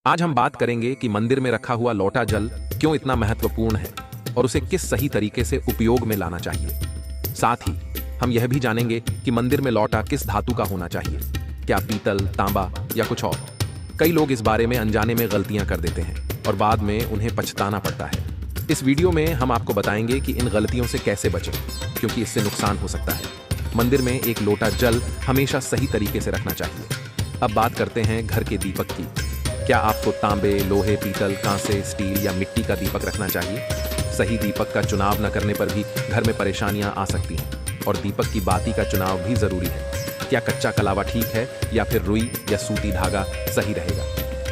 आज हम बात करेंगे कि मंदिर में रखा हुआ लोटा जल क्यों इतना महत्वपूर्ण है और उसे किस सही तरीके से उपयोग में लाना चाहिए। साथ ही हम यह भी जानेंगे कि मंदिर में लोटा किस धातु का होना चाहिए, क्या पीतल, तांबा या कुछ और। कई लोग इस बारे में अनजाने में गलतियां कर देते हैं और बाद में उन्हें पछताना पड़ता है। इस वीडियो में हम आपको बताएंगे कि इन गलतियों से कैसे बचें, क्योंकि इससे नुकसान हो सकता है। मंदिर में एक लोटा जल हमेशा सही तरीके से रखना चाहिए। अब बात करते हैं घर के दीपक की। क्या आपको तांबे, लोहे, पीतल, कांसे, स्टील या मिट्टी का दीपक रखना चाहिए? सही दीपक का चुनाव न करने पर भी घर में परेशानियां आ सकती हैं और दीपक की बाती का चुनाव भी जरूरी है। क्या कच्चा कलावा ठीक है या फिर रुई या सूती धागा सही रहेगा?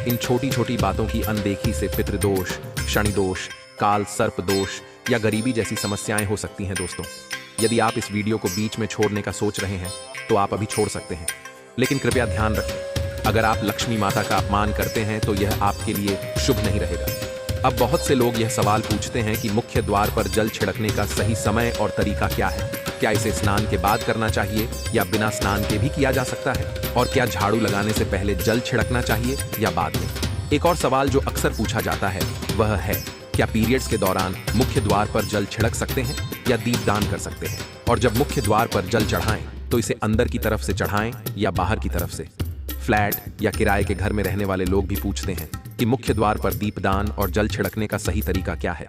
इन छोटी छोटी बातों की अनदेखी से पितृदोष, शनि दोष, काल सर्प दोष या गरीबी जैसी समस्याएं हो सकती हैं। दोस्तों, यदि आप इस वीडियो को बीच में छोड़ने का सोच रहे हैं तो आप अभी छोड़ सकते हैं, लेकिन कृपया ध्यान रखें, अगर आप लक्ष्मी माता का अपमान करते हैं तो यह आपके लिए शुभ नहीं रहेगा। अब बहुत से लोग यह सवाल पूछते हैं कि मुख्य द्वार पर जल छिड़कने का सही समय और तरीका क्या है? क्या इसे स्नान के बाद करना चाहिए या बिना स्नान के भी किया जा सकता है? और क्या झाड़ू लगाने से पहले जल छिड़कना चाहिए या बाद में? एक और सवाल जो अक्सर पूछा जाता है वह है, क्या पीरियड्स के दौरान मुख्य द्वार पर जल छिड़क सकते हैं या दीपदान कर सकते हैं? और जब मुख्य द्वार पर जल चढ़ाएं तो इसे अंदर की तरफ से चढ़ाएं या बाहर की तरफ से? फ्लैट या किराए के घर में रहने वाले लोग भी पूछते हैं कि मुख्य द्वार पर दीपदान और जल छिड़कने का सही तरीका क्या है।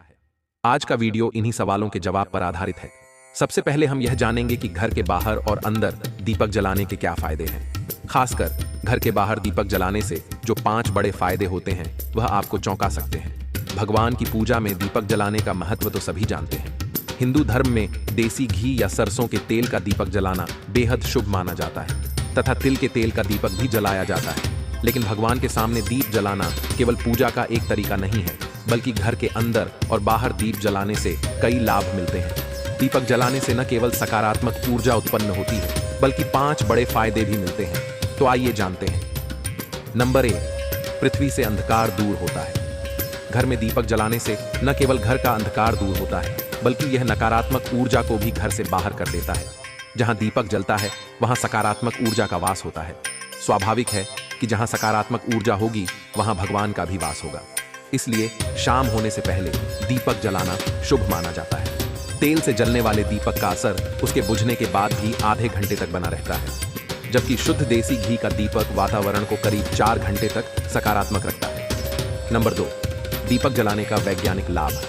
आज का वीडियो इन्हीं सवालों के जवाब पर आधारित है। सबसे पहले हम यह जानेंगे कि घर के बाहर और अंदर दीपक जलाने के क्या फायदे हैं। खासकर घर के बाहर दीपक जलाने से जो 5 बड़े फायदे होते हैं वह आपको चौंका सकते हैं। भगवान की पूजा में दीपक जलाने का महत्व तो सभी जानते हैं। हिंदू धर्म में देसी घी या सरसों के तेल का दीपक जलाना बेहद शुभ माना जाता है तथा तिल के तेल का दीपक भी जलाया जाता है। लेकिन भगवान के सामने दीप जलाना केवल पूजा का एक तरीका नहीं है, बल्कि घर के अंदर और बाहर दीप जलाने से कई लाभ मिलते हैं। दीपक जलाने से न केवल सकारात्मक ऊर्जा उत्पन्न होती है, बल्कि 5 बड़े फायदे भी मिलते हैं। तो आइए जानते हैं। नंबर 1, पृथ्वी से अंधकार दूर होता है। घर में दीपक जलाने से न केवल घर का अंधकार दूर होता है, बल्कि यह नकारात्मक ऊर्जा को भी घर से बाहर कर देता है। जहां दीपक जलता है वहां सकारात्मक ऊर्जा का वास होता है। स्वाभाविक है कि जहां सकारात्मक ऊर्जा होगी वहां भगवान का भी वास होगा। इसलिए शाम होने से पहले दीपक जलाना शुभ माना जाता है। तेल से जलने वाले दीपक का असर उसके बुझने के बाद भी आधे घंटे तक बना रहता है, जबकि शुद्ध देसी घी का दीपक वातावरण को करीब 4 घंटे तक सकारात्मक रखता है। नंबर 2, दीपक जलाने का वैज्ञानिक लाभ।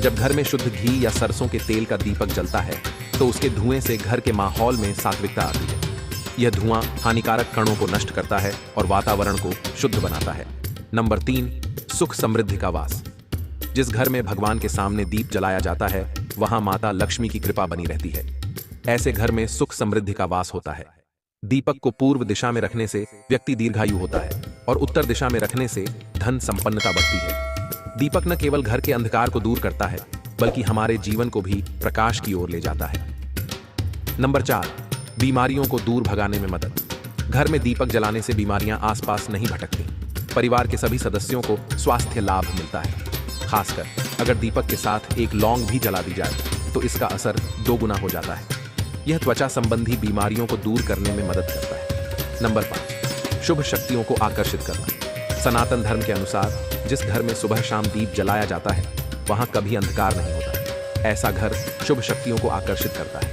जब घर में शुद्ध घी या सरसों के तेल का दीपक जलता है तो उसके धुएं से घर के माहौल में सात्विकता आती है। यह धुआं हानिकारक कणों को नष्ट करता है और वातावरण को शुद्ध बनाता है। नंबर 3, सुख समृद्धि का वास। जिस घर में भगवान के सामने दीप जलाया जाता है वहां माता लक्ष्मी की कृपा बनी रहती है। ऐसे घर में सुख समृद्धि का वास होता है। दीपक को पूर्व दिशा में रखने से व्यक्ति दीर्घायु होता है और उत्तर दिशा में रखने से धन संपन्नता बढ़ती है। दीपक न केवल घर के अंधकार को दूर करता है, बल्कि हमारे जीवन को भी प्रकाश की ओर ले जाता है। नंबर 4, बीमारियों को दूर भगाने में मदद। घर में दीपक जलाने से बीमारियां आसपास नहीं भटकती। परिवार के सभी सदस्यों को स्वास्थ्य लाभ मिलता है। खासकर अगर दीपक के साथ एक लौंग भी जला दी जाए तो इसका असर 2 गुना हो जाता है। यह त्वचा संबंधी बीमारियों को दूर करने में मदद करता है। नंबर 5, शुभ शक्तियों को आकर्षित करना। सनातन धर्म के अनुसार जिस घर में सुबह शाम दीप जलाया जाता है वहां कभी अंधकार नहीं होता। ऐसा घर शुभ शक्तियों को आकर्षित करता है।